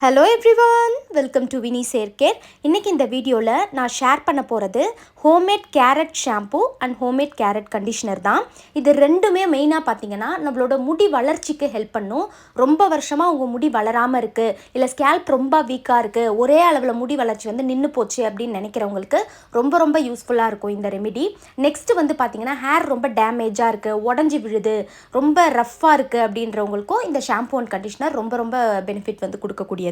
Hello everyone, welcome to Vini's hair care. இன்றைக்கி இந்த வீடியோவில் நான் ஷேர் பண்ண போகிறது homemade carrot shampoo and homemade carrot conditioner தான். இது ரெண்டுமே மெயினாக பார்த்தீங்கன்னா நம்மளோட முடி வளர்ச்சிக்கு ஹெல்ப் பண்ணும். ரொம்ப வருஷமாக உங்கள் முடி வளராமல் இருக்குது, இல்லை ஸ்கேல்ப் ரொம்ப வீக்காக இருக்குது, ஒரே அளவில் முடி வளர்ச்சி நின்று போச்சு அப்படின்னு நினைக்கிறவங்களுக்கு ரொம்ப ரொம்ப யூஸ்ஃபுல்லாக இருக்கும் இந்த ரெமிடி. நெக்ஸ்ட்டு பார்த்தீங்கன்னா ஹேர் ரொம்ப டேமேஜாக இருக்குது, உடஞ்சி விழுது, ரொம்ப ரஃப்பாக இருக்குது அப்படின்றவங்களுக்கும் இந்த ஷாம்பூ அண்ட் கண்டிஷ்னர் ரொம்ப ரொம்ப பெனிஃபிட் கொடுக்கக்கூடிய.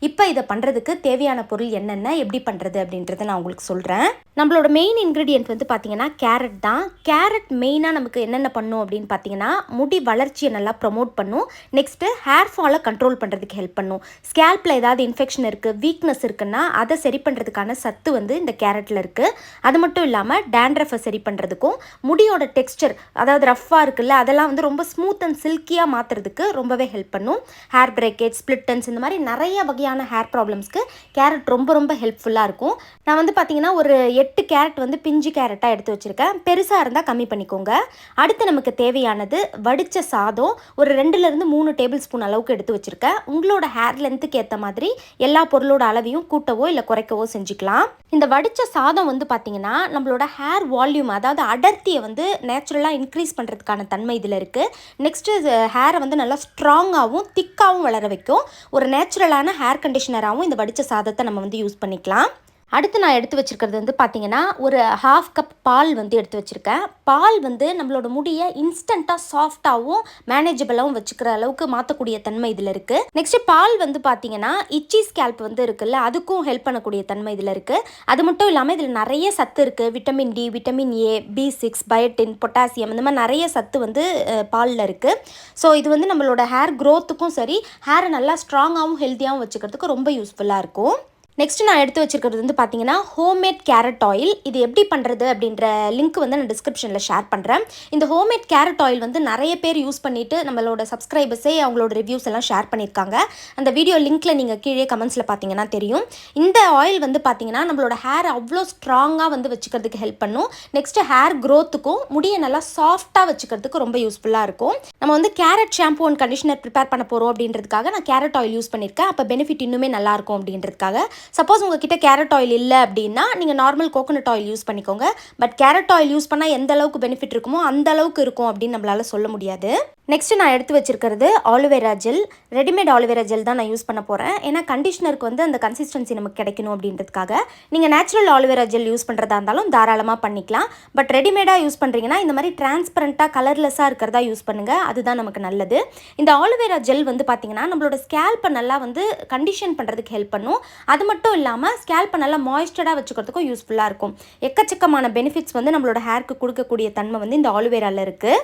இப்போ இதை பண்ணுறதுக்கு தேவையான பொருள் என்னென்ன, எப்படி பண்ணுறது அப்படின்றத நான் உங்களுக்கு சொல்கிறேன். நம்மளோட மெயின் இன்க்ரீடியன்ட் பார்த்தீங்கன்னா கேரட் தான். கேரட் மெயினாக நமக்கு என்னென்ன பண்ணும் அப்படின்னு பார்த்தீங்கன்னா முடி வளர்ச்சியை நல்லா ப்ரொமோட் பண்ணும். நெக்ஸ்ட்டு ஹேர் ஃபாலை கண்ட்ரோல் பண்ணுறதுக்கு ஹெல்ப் பண்ணும். ஸ்கேல்பில் ஏதாவது இன்ஃபெக்ஷன் இருக்குது, வீக்னஸ் இருக்குன்னா அதை சரி பண்ணுறதுக்கான சத்து இந்த கேரட்டில் இருக்குது. அது மட்டும் இல்லாமல் டேண்ட்ரஃபை சரி பண்ணுறதுக்கும், முடியோட டெக்ஸ்டர் அதாவது ரஃப்பாக இருக்குல்ல அதெல்லாம் ரொம்ப ஸ்மூத் அண்ட் சில்கியாக மாற்றுறதுக்கு ரொம்பவே ஹெல்ப் பண்ணும். ஹேர் பிரேக்கேஜ், ஸ்பிளிட்டன்ஸ், இந்த மாதிரி நிறைய வகையான ஹேர் ப்ராப்ளம்ஸ்க்கு கேரட் ரொம்ப ரொம்ப ஹெல்ப்ஃபுல்லாக இருக்கும். நான் பார்த்தீங்கன்னா ஒரு 8 கேரட் பிஞ்சு கேரட்டாக எடுத்து வச்சுருக்கேன். பெருசாக இருந்தால் கம்மி பண்ணிக்கோங்க. அடுத்து நமக்கு தேவையானது வடித்த சாதம் ஒரு 2லேருந்து 3 டேபிள் ஸ்பூன் அளவுக்கு எடுத்து வச்சுருக்கேன். உங்களோட ஹேர் லென்த்துக்கு ஏற்ற மாதிரி எல்லா பொருளோட அளவையும் கூட்டவோ இல்லை குறைக்கவோ செஞ்சுக்கலாம். இந்த வடித்த சாதம் பார்த்தீங்கன்னா நம்மளோட ஹேர் வால்யூம் அதாவது அடர்த்தியை நேச்சுரலாக இன்க்ரீஸ் பண்ணுறதுக்கான தன்மை இதில் இருக்குது. நெக்ஸ்ட்டு ஹேரை நல்லா ஸ்ட்ராங்காகவும் திக்காகவும் வளர வைக்கும். ஒரு நேச்சுரலான ஹேர் கண்டிஷனராகவும் இந்த வடித்த சாதத்தை நம்ம யூஸ் பண்ணிக்கலாம். அடுத்து நான் எடுத்து வச்சுருக்கிறது பார்த்தீங்கன்னா ஒரு 1/2 கப் பால் எடுத்து வச்சுருக்கேன். பால் நம்மளோட முடியை இன்ஸ்டண்ட்டாக சாஃப்டாகவும் மேனேஜபிளாகவும் வச்சுக்கிற அளவுக்கு மாற்றக்கூடிய தன்மை இதில் இருக்குது. நெக்ஸ்ட்டு பால் பார்த்தீங்கன்னா இச்சி ஸ்கேல்ப் இருக்குல்ல அதுக்கும் ஹெல்ப் பண்ணக்கூடிய தன்மை இதில் இருக்குது. அது மட்டும் இல்லாமல் இதில் நிறைய சத்து இருக்குது. Vitamin D, vitamin A, B6, biotin, potassium, இந்த மாதிரி நிறைய சத்து பாலில் இருக்குது. ஸோ இது நம்மளோட ஹேர் க்ரோத்துக்கும் சரி, ஹேரை நல்லா ஸ்ட்ராங்காகவும் ஹெல்த்தியாகவும் வச்சுக்கிறதுக்கு ரொம்ப யூஸ்ஃபுல்லாக இருக்கும். நெக்ஸ்ட்டு நான் எடுத்து வச்சுருக்கிறது பார்த்தீங்கன்னா ஹோம்மேட் கேரட் ஆயில். இது எப்படி பண்ணுறது அப்படின்ற லிங்க் நான் டிஸ்கிரிப்ஷனில் ஷேர் பண்ணுறேன். இந்த ஹோம்மேட் கேரட் ஆயில் நிறைய பேர் யூஸ் பண்ணிவிட்டு நம்மளோட சப்ஸ்கிரைபர்ஸே அவங்களோட ரிவ்யூஸ் எல்லாம் ஷேர் பண்ணியிருக்காங்க. அந்த வீடியோ லிங்க்கில் நீங்கள் கீழே கமெண்ட்ஸில் பார்த்தீங்கன்னா தெரியும். இந்த ஆயில் பார்த்தீங்கன்னா நம்மளோட ஹேர் அவ்வளோ ஸ்ட்ராங்காக வச்சுக்கிறதுக்கு ஹெல்ப் பண்ணும். நெக்ஸ்ட்டு ஹேர் க்ரோத்துக்கும் முடியை நல்லா சாஃப்டாக வச்சுக்கிறதுக்கு ரொம்ப யூஸ்ஃபுல்லாக இருக்கும். நம்ம carrot shampoo and conditioner prepare பண்ண போகிறோம் அப்படின்றதுக்காக நான் கேரட் ஆயில் யூஸ் பண்ணியிருக்கேன். அப்போ பெனிஃபிட் இன்னுமே நல்லாயிருக்கும் அப்படின்றதுக்காக. சப்போஸ் உங்ககிட்ட கேரட் ஆயில் இல்லை அப்படின்னா நீங்கள் நார்மல் கோகோனட் ஆயில் யூஸ் பண்ணிக்கோங்க. பட் கேரட் ஆயில் யூஸ் பண்ணால் எந்த அளவுக்கு பெனிஃபிட் இருக்குமோ அந்த அளவுக்கு இருக்கும் அப்படின்னு நம்மளால் சொல்ல முடியாது. நெக்ஸ்ட்டு நான் எடுத்து வச்சுருக்கிறது aloe vera gel. Readymade aloe vera gel தான் நான் யூஸ் பண்ண போகிறேன். ஏன்னா கண்டிஷனருக்கு அந்த கன்சிஸ்டன்சி நமக்கு கிடைக்கணும் அப்படின்றதுக்காக. நீங்கள் நேச்சுரல் ஆலோவேரா ஜெல் யூஸ் பண்ணுறதா இருந்தாலும் தாராளமாக பண்ணிக்கலாம். பட் ரெடிமேடாக யூஸ் பண்ணுறீங்கன்னா இந்த மாதிரி டிரான்ஸ்பரண்ட்டாக கலர்லெஸ்ஸாக இருக்கிறதா யூஸ் பண்ணுங்கள். அதுதான் நமக்கு நல்லது. இந்த ஆலோவேரா ஜெல் பார்த்தீங்கன்னா நம்மளோட ஸ்கேல்ப்பை நல்லா கண்டிஷன் பண்ணுறதுக்கு ஹெல்ப் பண்ணும். அது மட்டும் இல்லாமல் ஸ்கேல்ப்பை நல்லா மாய்ஸ்டராக வச்சுக்கிறதுக்கும் யூஸ்ஃபுல்லாக இருக்கும். எக்கச்சக்கமான பெனிஃபிட்ஸ் நம்மளோட ஹேருக்கு கொடுக்கக்கூடிய தன்மை இந்த ஆலோவேராவில் இருக்குது.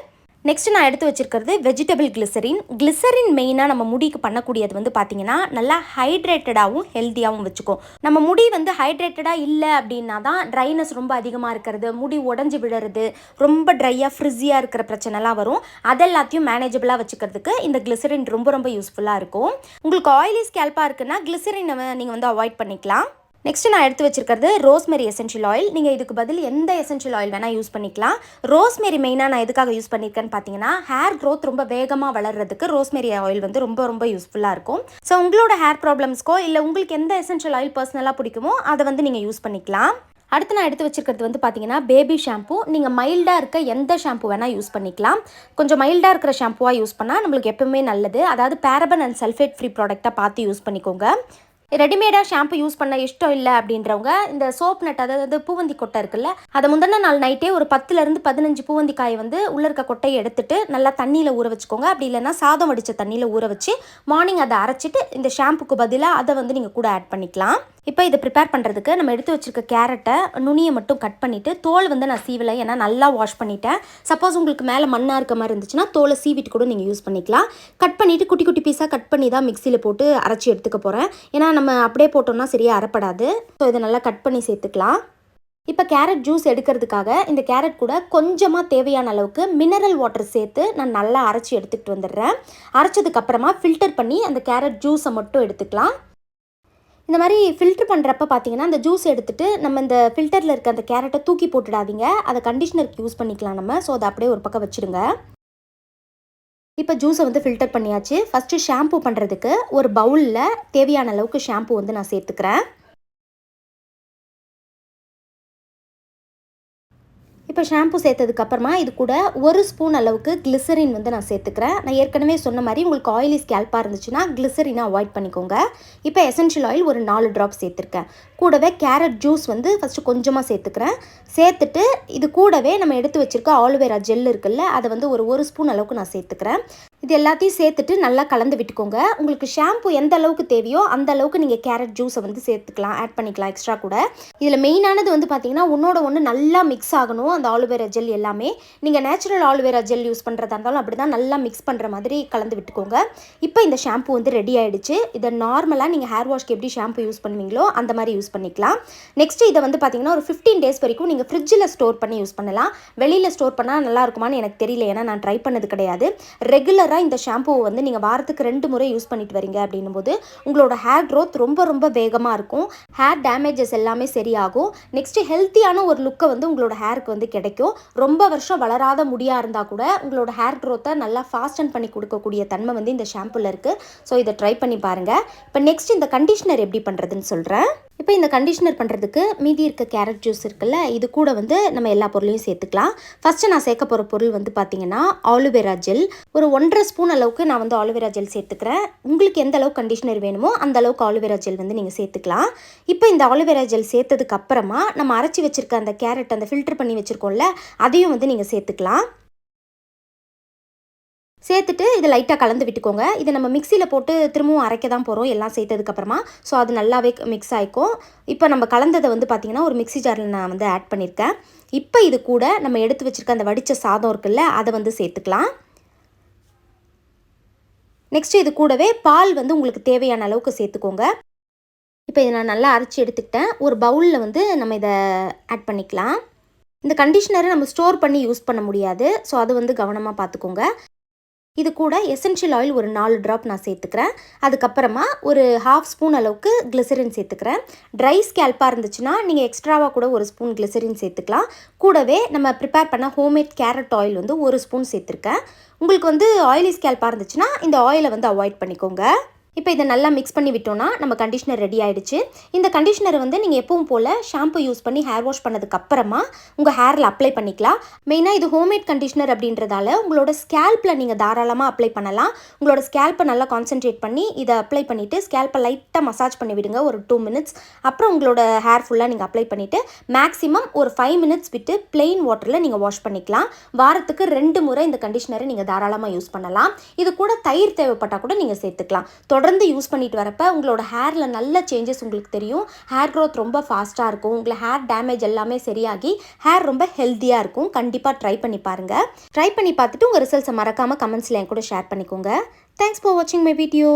நெக்ஸ்ட்டு நான் எடுத்து வச்சுருக்கிறது வெஜிடபிள் கிளிசரின். கிளிசரின் மெயினாக நம்ம முடிக்கு பண்ணக்கூடியது பார்த்தீங்கன்னா நல்லா ஹைட்ரேட்டடாகவும் ஹெல்த்தியாகவும் வச்சுக்கும். நம்ம முடி ஹைட்ரேட்டடாக இல்லை அப்படின்னா தான் ட்ரைனஸ் ரொம்ப அதிகமாக இருக்கிறது, முடி உடஞ்சி விழுறது, ரொம்ப ட்ரையாக ஃப்ரிஸியாக இருக்கிற பிரச்சனைலாம் வரும். அதெல்லாத்தையும் மேனேஜபிளாக வச்சுக்கிறதுக்கு இந்த கிளிசரின் ரொம்ப ரொம்ப யூஸ்ஃபுல்லாக இருக்கும். உங்களுக்கு ஆயிலி ஸ்கேல்பாக இருக்குன்னா கிளிசரின் நீங்கள் அவாய்ட் பண்ணிக்கலாம். நெக்ஸ்ட்டு நான் எடுத்து வச்சுருக்கிறது ரோஸ்மெரி எசென்ஷியல் ஆயில். நீங்கள் இதுக்கு பதில் எந்த எசென்ஷியல் ஆயில் வேணால் யூஸ் பண்ணிக்கலாம். ரோஸ்மெரி மெயினாக நான் எதுக்காக யூஸ் பண்ணியிருக்கேன்னு பார்த்தீங்கன்னா ஹேர் க்ரோத் ரொம்ப வேகமாக வளர்கிறதுக்கு ரோஸ்மெரி ஆயில் ரொம்ப ரொம்ப யூஸ்ஃபுல்லாக இருக்கும். ஸோ உங்களோட ஹேர் ப்ராப்ளம்ஸ்க்கோ இல்லை உங்களுக்கு எந்த எசென்ஷியல் ஆயில் பர்சனலாக பிடிக்குமோ அதை நீங்கள் யூஸ் பண்ணிக்கலாம். அடுத்து நான் எடுத்து வச்சுருக்கிறது பார்த்தீங்கன்னா பேபி ஷாம்பூ. நீங்கள் மைல்டாக இருக்க எந்த ஷாம்பூ வேணால் யூஸ் பண்ணிக்கலாம். கொஞ்சம் மைல்டாக இருக்கிற ஷாம்பூவாக யூஸ் பண்ணால் நம்மளுக்கு எப்பவுமே நல்லது. அதாவது பேரபன் அண்ட் சல்ஃபேட் ஃப்ரீ ப்ராடக்டாக பார்த்து யூஸ் பண்ணிக்கோங்க. ரெடிமேடாக ஷாம்பு யூஸ் பண்ண இஷ்டம் இல்லை அப்படின்றவங்க இந்த சோப் நட் அதாவது பூவந்தி கொட்டை இருக்குல்ல அதை முந்தின நாள் நைட்டே ஒரு 10லேருந்து 15 பூவந்தி காயை உள்ளே இருக்க கொட்டையை எடுத்துட்டு நல்லா தண்ணியில் ஊற வச்சுக்கோங்க. அப்படி இல்லைன்னா சாதம் வடித்த தண்ணியில் ஊற வச்சு மார்னிங் அதை அரைச்சிட்டு இந்த ஷாம்புக்கு பதிலாக அதை நீங்கள் கூட ஆட் பண்ணிக்கலாம். இப்போ இதை ப்ரிப்பேர் பண்ணுறதுக்கு நம்ம எடுத்து வச்சுருக்க கேரட்டை நுனியை மட்டும் கட் பண்ணிவிட்டு தோல் நான் சீவலை, ஏன்னா நல்லா வாஷ் பண்ணிட்டேன். சப்போஸ் உங்களுக்கு மேலே மண்ணாக இருக்க மாதிரி இருந்துச்சுன்னா தோலை சீவிட்டு கூட நீங்கள் யூஸ் பண்ணிக்கலாம். கட் பண்ணிவிட்டு குட்டி குட்டி பீஸாக கட் பண்ணி தான் மிக்சியில் போட்டு அரைச்சி எடுத்துக்க போகிறேன். ஏன்னா நம்ம அப்படியே போட்டோம்னா சரியாக அரைப்படாது. ஸோ இதை நல்லா கட் பண்ணி சேர்த்துக்கலாம். இப்போ கேரட் ஜூஸ் எடுக்கிறதுக்காக இந்த கேரட் கூட கொஞ்சமாக தேவையான அளவுக்கு மினரல் வாட்டர் சேர்த்து நான் நல்லா அரைச்சி எடுத்துக்கிட்டு வந்துடுறேன். அரைச்சதுக்கப்புறமா ஃபில்டர் பண்ணி அந்த கேரட் ஜூஸை மட்டும் எடுத்துக்கலாம். இந்த மாதிரி ஃபில்ட்ரு பண்ணுறப்ப பார்த்தீங்கன்னா அந்த ஜூஸ் எடுத்துகிட்டு நம்ம இந்த ஃபில்டரில் இருக்க அந்த கேரட்டை தூக்கி போட்டுடாதீங்க. அதை கண்டிஷனருக்கு யூஸ் பண்ணிக்கலாம் நம்ம. ஸோ அதை அப்படியே ஒரு பக்கம் வச்சுடுங்க. இப்போ ஜூஸை வந்து ஃபில்டர் பண்ணியாச்சு. ஃபஸ்ட்டு ஷாம்பூ பண்ணுறதுக்கு ஒரு பவுலில் தேவையான அளவுக்கு ஷாம்பூ வந்து நான் சேர்த்துக்கிறேன். இப்போ ஷாம்பு சேர்த்ததுக்கப்புறமா இது கூட 1 ஸ்பூன் அளவுக்கு கிளிசரின் வந்து நான் சேர்த்துக்கிறேன். நான் ஏற்கனவே சொன்ன மாதிரி உங்களுக்கு ஆயிலி ஸ்கேல்பாக இருந்துச்சுன்னா கிளிசரினை அவாய்ட் பண்ணிக்கோங்க. இப்போ எசென்ஷியல் ஆயில் ஒரு 4 ட்ராப் சேர்த்துருக்கேன். கூடவே கேரட் ஜூஸ் வந்து ஃபஸ்ட்டு கொஞ்சமாக சேர்த்துக்கிறேன். சேர்த்துட்டு இது கூடவே நம்ம எடுத்து வச்சுருக்க ஆலோவேரா ஜெல் இருக்குல்ல, அதை வந்து ஒரு 1 ஸ்பூன் அளவுக்கு நான் சேர்த்துக்கிறேன். இது எல்லாத்தையும் சேர்த்துட்டு நல்லா கலந்து விட்டுக்கோங்க. உங்களுக்கு ஷாம்பு எந்த அளவுக்கு தேவையோ அந்த அளவுக்கு நீங்கள் கேரட் ஜூஸை வந்து சேர்த்துக்கலாம், ஆட் பண்ணிக்கலாம் எக்ஸ்ட்ரா கூட. இதில் மெயினானது வந்து பார்த்திங்கன்னா ஒன்றோட ஒன்று நல்லா மிக்ஸ் ஆகணும். அந்த ஆலோவேரா ஜெல் எல்லாமே நீங்கள் நேச்சுரல் ஆலோவேரா ஜெல் யூஸ் பண்ணுறதா இருந்தாலும் அப்படி தான் நல்லா மிக்ஸ் பண்ணுற மாதிரி கலந்து விட்டுக்கோங்க. இப்போ இந்த ஷாம்பு வந்து ரெடி ஆகிடுச்சு. இதை நார்மலாக நீங்கள் ஹேர் வாஷ்க்கு எப்படி ஷாம்பு யூஸ் பண்ணுவீங்களோ அந்த மாதிரி யூஸ் பண்ணிக்கலாம். நெக்ஸ்ட்டு இதை வந்து பார்த்திங்கன்னா ஒரு 15 டேஸ் வரைக்கும் நீங்கள் ஃப்ரிட்ஜில் ஸ்டோர் பண்ணி யூஸ் பண்ணலாம். வெளியில் ஸ்டோர் பண்ணால் நல்லா இருக்குமான்னு எனக்கு தெரியல, ஏன்னா நான் ட்ரை பண்ணது கிடையாது. ரெகுலராக இந்த ஷாம்புவை வந்து நீங்கள் வாரத்துக்கு 2 முறை யூஸ் பண்ணிட்டு வரீங்க அப்படின்னும் போது உங்களோட ஹேர் க்ரோத் ரொம்ப ரொம்ப வேகமாக இருக்கும். ஹேர் டேமேஜஸ் எல்லாமே சரியாகும். நெக்ஸ்ட்டு ஹெல்த்தியான ஒரு லுக்கை வந்து உங்களோட ஹேருக்கு வந்து கிடைக்கும். ரொம்ப வருஷம் வளராத முடியாக இருந்தால் கூட உங்களோட ஹேர் க்ரோத்தை நல்லா ஃபாஸ்டன் பண்ணி கொடுக்கக்கூடிய தன்மை வந்து இந்த ஷாம்புவில் இருக்குது. ஸோ இதை ட்ரை பண்ணி பாருங்கள். இப்போ நெக்ஸ்ட் இந்த கண்டிஷனர் எப்படி பண்ணுறதுன்னு சொல்கிறேன். இப்போ இந்த கண்டிஷனர் பண்ணுறதுக்கு மீதி இருக்க கேரட் ஜூஸ் இருக்குல்ல, இது கூட வந்து நம்ம எல்லா பொருளையும் சேர்த்துக்கலாம். ஃபஸ்ட்டு நான் சேர்க்க போகிற பொருள் வந்து பார்த்திங்கன்னா ஆலோவேரா ஜெல். ஒரு 1.5 ஸ்பூன் அளவுக்கு நான் வந்து ஆலோவேரா ஜெல் சேர்த்துக்கிறேன். உங்களுக்கு எந்த அளவுக்கு கண்டிஷனர் வேணுமோ அந்த அளவுக்கு ஆலோவேரா ஜெல் வந்து நீங்கள் சேர்த்துக்கலாம். இப்போ இந்த ஆலோவேரா ஜெல் சேர்த்ததுக்கு அப்புறமா நம்ம அரைச்சி வச்சுருக்க அந்த கேரட், அந்த ஃபில்டர் பண்ணி வச்சுருக்கோம்ல, அதையும் வந்து நீங்கள் சேர்த்துக்கலாம். சேர்த்துட்டு இதை லைட்டாக கலந்து விட்டுக்கோங்க. இதை நம்ம மிக்சியில் போட்டு திரும்பவும் அரைக்க தான் போகிறோம் எல்லாம் சேர்த்ததுக்கப்புறமா. ஸோ அது நல்லாவே மிக்ஸ் ஆகிக்கும். இப்போ நம்ம கலந்ததை வந்து பார்த்திங்கன்னா ஒரு மிக்சி ஜாரில் நான் வந்து ஆட் பண்ணியிருக்கேன். இப்போ இது கூட நம்ம எடுத்து வச்சுருக்க அந்த வடித்த சாதம் இருக்குல்ல, அதை வந்து சேர்த்துக்கலாம். நெக்ஸ்ட்டு இது கூடவே பால் வந்து உங்களுக்கு தேவையான அளவுக்கு சேர்த்துக்கோங்க. இப்போ இதை நான் நல்லா அரைச்சி எடுத்துக்கிட்டேன். ஒரு பவுலில் வந்து நம்ம இதை ஆட் பண்ணிக்கலாம். இந்த கண்டிஷனரை நம்ம ஸ்டோர் பண்ணி யூஸ் பண்ண முடியாது. ஸோ அது வந்து கவனமாக பார்த்துக்கோங்க. இது கூட எசென்ஷியல் ஆயில் ஒரு 4 ட்ராப் நான் சேர்த்துக்கிறேன். அதுக்கப்புறமா ஒரு 1/2 ஸ்பூன் அளவுக்கு கிளிசரின் சேர்த்துக்கிறேன். ட்ரை ஸ்கேல்பாக இருந்துச்சுன்னா நீங்கள் எக்ஸ்ட்ராவாக கூட 1 ஸ்பூன் கிளிசரின் சேர்த்துக்கலாம். கூடவே நம்ம ப்ரிப்பேர் பண்ண ஹோம்மேட் கேரட் ஆயில் வந்து 1 ஸ்பூன் சேர்த்துருக்கேன். உங்களுக்கு வந்து ஆயிலி ஸ்கேல்பாக இருந்துச்சுன்னா இந்த ஆயிலை வந்து அவாய்ட் பண்ணிக்கோங்க. இப்போ இதை நல்லா மிக்ஸ் பண்ணி விட்டோன்னா நம்ம கண்டிஷனர் ரெடி ஆகிடுச்சு. இந்த கண்டிஷனரை வந்து நீங்கள் எப்பவும் போல் ஷாம்பு யூஸ் பண்ணி ஹேர் வாஷ் பண்ணதுக்கப்புறமா உங்கள் ஹேரில் அப்ளை பண்ணிக்கலாம். மெயினாக இது ஹோம்மேட் கண்டிஷனர் அப்படின்றதால உங்களோட ஸ்கேல்பில் நீங்கள் தாராளமாக அப்ளை பண்ணலாம். உங்களோட ஸ்கேல்ப்பை நல்லா கான்சென்ட்ரேட் பண்ணி இதை அப்ளை பண்ணிவிட்டு ஸ்கேல்ப்பை லைட்டாக மசாஜ் பண்ணி விடுங்க ஒரு 2 மினிட்ஸ். அப்புறம் உங்களோட ஹேர் ஃபுல்லாக நீங்கள் அப்ளை பண்ணிவிட்டு மேக்ஸிமம் ஒரு 5 மினிட்ஸ் விட்டு பிளெயின் வாட்டரில் நீங்கள் வாஷ் பண்ணிக்கலாம். வாரத்துக்கு 2 முறை இந்த கண்டிஷனரை நீங்கள் தாராளமாக யூஸ் பண்ணலாம். இது கூட தயிர் தேவைப்பட்டால் கூட நீங்கள் சேர்த்துக்கலாம். தொடர்ந்து யூஸ் பண்ணிட்டு வரப்ப உங்களோட ஹேரில் நல்ல சேஞ்சஸ் உங்களுக்கு தெரியும். ஹேர் க்ரோத் ரொம்ப ஃபாஸ்ட்டாக இருக்கும். உங்களை ஹேர் டேமேஜ் எல்லாமே சரியாகி ஹேர் ரொம்ப ஹெல்த்தியாக இருக்கும். கண்டிப்பாக ட்ரை பண்ணி பாருங்கள். ட்ரை பண்ணி பார்த்துட்டு உங்கள் ரிசல்ட்ஸை மறக்காமல் கமெண்ட்ஸில் என் கூட ஷேர் பண்ணிக்கோங்க. தேங்க்ஸ் ஃபார் வாட்சிங் மை வீடியோ.